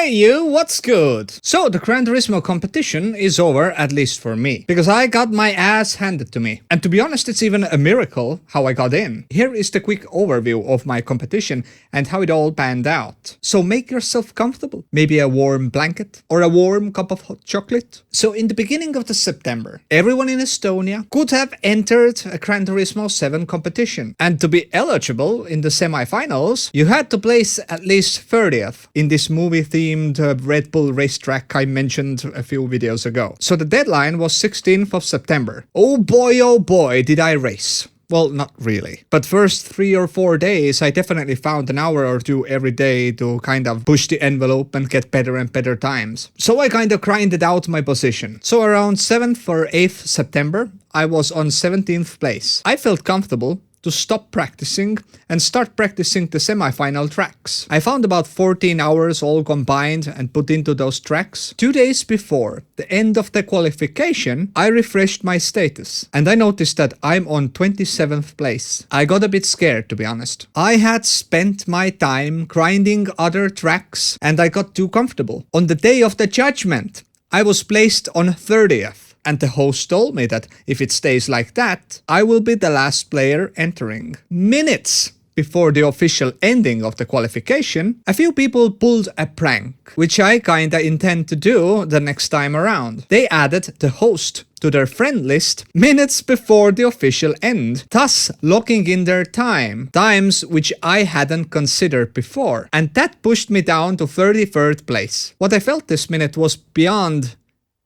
Hey you, what's good? So the Gran Turismo competition is over, at least for me, because I got my ass handed to me. And to be honest, it's even a miracle how I got in. Here is the quick overview of my competition and how it all panned out. So make yourself comfortable. Maybe a warm blanket or a warm cup of hot chocolate. So in the beginning of the September, everyone in Estonia could have entered a Gran Turismo 7 competition. And to be eligible in the semi-finals, you had to place at least 30th in this movie-themed Red Bull racetrack I mentioned a few videos ago. So the deadline was 16th of September. Oh boy, did I race. Well, not really. But first 3 or 4 days, I definitely found an hour or two every day to kind of push the envelope and get better and better times. So I kind of grinded out my position. So around 7th or 8th September, I was on 17th place. I felt comfortable to stop practicing and start practicing the semi-final tracks. I found about 14 hours all combined and put into those tracks. 2 days before the end of the qualification, I refreshed my status and I noticed that I'm on 27th place. I got a bit scared, to be honest. I had spent my time grinding other tracks and I got too comfortable. On the day of the judgment, I was placed on 30th. And the host told me that if it stays like that, I will be the last player entering. Minutes before the official ending of the qualification, a few people pulled a prank, which I kinda intend to do the next time around. They added the host to their friend list minutes before the official end, thus locking in their times which I hadn't considered before. And that pushed me down to 33rd place. What I felt this minute was beyond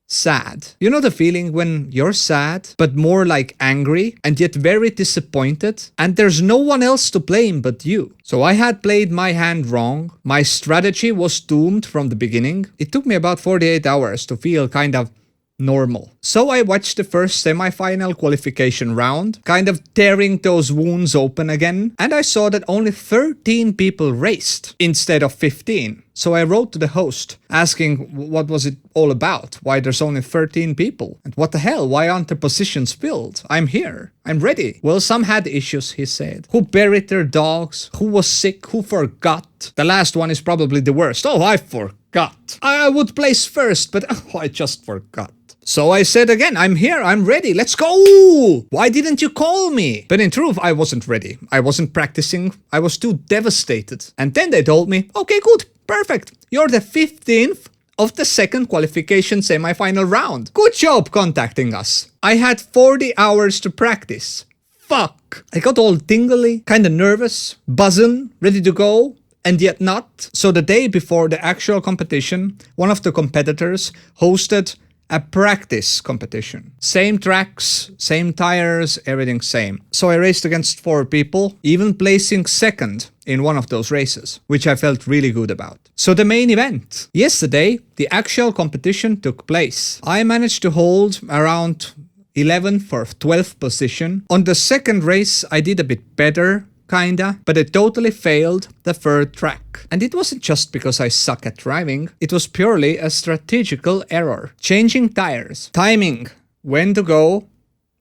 sad. You know the feeling when you're sad, but more like angry and yet very disappointed, and there's no one else to blame but you. So I had played my hand wrong. My strategy was doomed from the beginning. It took me about 48 hours to feel kind of normal. So I watched the first semi-final qualification round, kind of tearing those wounds open again, and I saw that only 13 people raced instead of 15. So I wrote to the host, asking what was it all about, why there's only 13 people, and what the hell, why aren't the positions filled? I'm here, I'm ready. Well, some had issues, he said. Who buried their dogs, who was sick, who forgot. The last one is probably the worst. Oh, I forgot. I would place first, but I just forgot. So I said again, I'm here, I'm ready, let's go! Why didn't you call me? But in truth, I wasn't ready. I wasn't practicing. I was too devastated. And then they told me, okay, good, perfect. You're the 15th of the second qualification semi-final round. Good job contacting us. I had 40 hours to practice. Fuck. I got all tingly, kinda nervous, buzzing, ready to go. And yet not. So the day before the actual competition, one of the competitors hosted a practice competition. Same tracks, same tires, everything same. So I raced against 4 people, even placing second in one of those races, which I felt really good about. So the main event. Yesterday, the actual competition took place. I managed to hold around 11th or 12th position. On the second race, I did a bit better, kinda, but it totally failed the third track. And it wasn't just because I suck at driving, it was purely a strategical error. Changing tires, timing, when to go,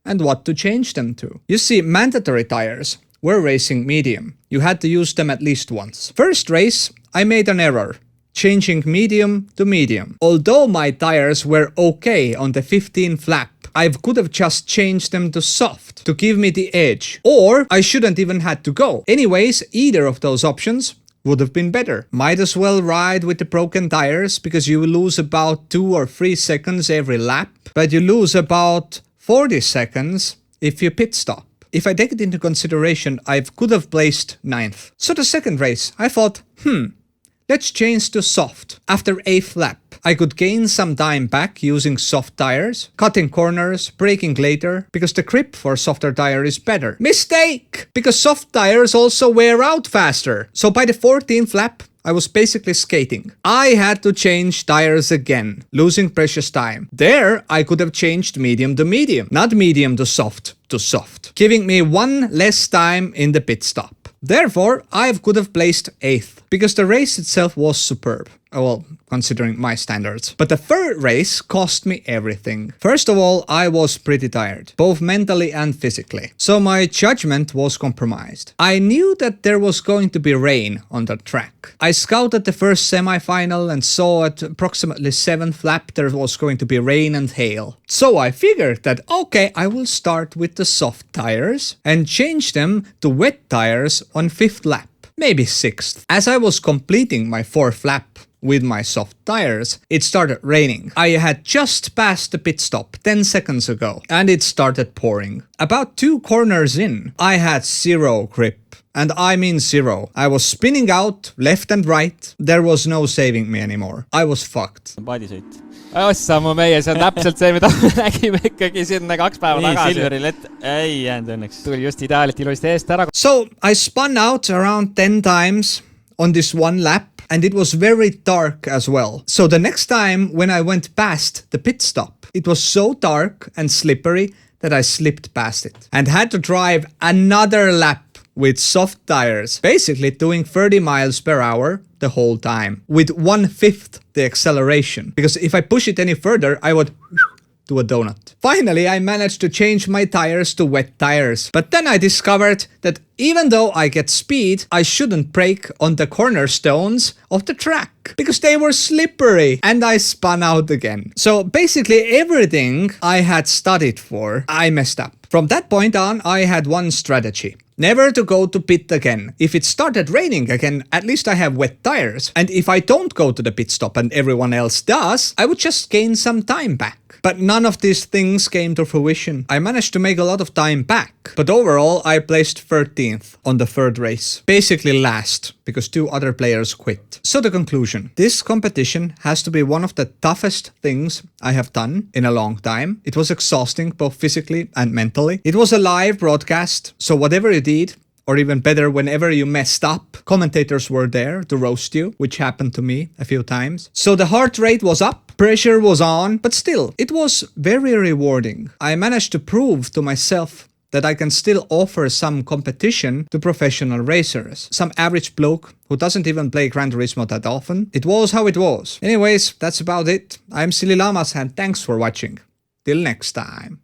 and what to change them to. You see, mandatory tires were racing medium. You had to use them at least once. First race, I made an error, changing medium to medium. Although my tires were okay on the 15th lap, I could have just changed them to soft to give me the edge. Or I shouldn't even had to go. Anyways, either of those options would have been better. Might as well ride with the broken tires because you will lose about 2 or 3 seconds every lap, but you lose about 40 seconds if you pit stop. If I take it into consideration, I could have placed 9th. So the second race, I thought, let's change to soft. After 8th lap, I could gain some time back using soft tires, cutting corners, braking later, because the grip for softer tire is better. Mistake! Because soft tires also wear out faster. So by the 14th lap, I was basically skating. I had to change tires again, losing precious time. There, I could have changed medium to medium, not medium to soft, giving me 1 less time in the pit stop. Therefore, I could have placed 8th, because the race itself was superb. Well, considering my standards. But the third race cost me everything. First of all, I was pretty tired, both mentally and physically. So my judgment was compromised. I knew that there was going to be rain on the track. I scouted the first semi-final and saw at approximately 7th lap there was going to be rain and hail. So I figured that okay, I will start with the soft tires and change them to wet tires on 5th lap, maybe 6th. As I was completing my 4th lap with my soft tires, it started raining. I had just passed the pit stop 10 seconds ago and it started pouring. About 2 corners in, I had zero grip. And I mean zero. I was spinning out left and right. There was no saving me anymore. I was fucked. Paadisõit. Ossamu meie, see on täpselt see, mida me nägime ikkagi sinna 2 päeva Nii, tagasi. Silveril ei jäänud õnneks. Tuli just ideaalit ilusti eest ära. So I spun out around 10 times on this one lap and it was very dark as well. So the next time when I went past the pit stop, it was so dark and slippery that I slipped past it and had to drive another lap with soft tires, basically doing 30 miles per hour the whole time, with 1/5 the acceleration, because if I push it any further, I would do a donut. Finally, I managed to change my tires to wet tires, but then I discovered that even though I get speed, I shouldn't brake on the cornerstones of the track, because they were slippery, and I spun out again. So basically everything I had studied for, I messed up. From that point on, I had one strategy. Never to go to pit again. If it started raining again, at least I have wet tires. And if I don't go to the pit stop and everyone else does, I would just gain some time back. But none of these things came to fruition. I managed to make a lot of time back, but overall I placed 13th on the 3rd race. Basically last, because 2 other players quit. So the conclusion. This competition has to be one of the toughest things I have done in a long time. It was exhausting, both physically and mentally. It was a live broadcast, so whatever you did, or even better, whenever you messed up, commentators were there to roast you, which happened to me a few times. So the heart rate was up, pressure was on, but still, it was very rewarding. I managed to prove to myself that I can still offer some competition to professional racers. Some average bloke who doesn't even play Gran Turismo that often. It was how it was. Anyways, that's about it. I'm SillyLlamaz and thanks for watching. Till next time.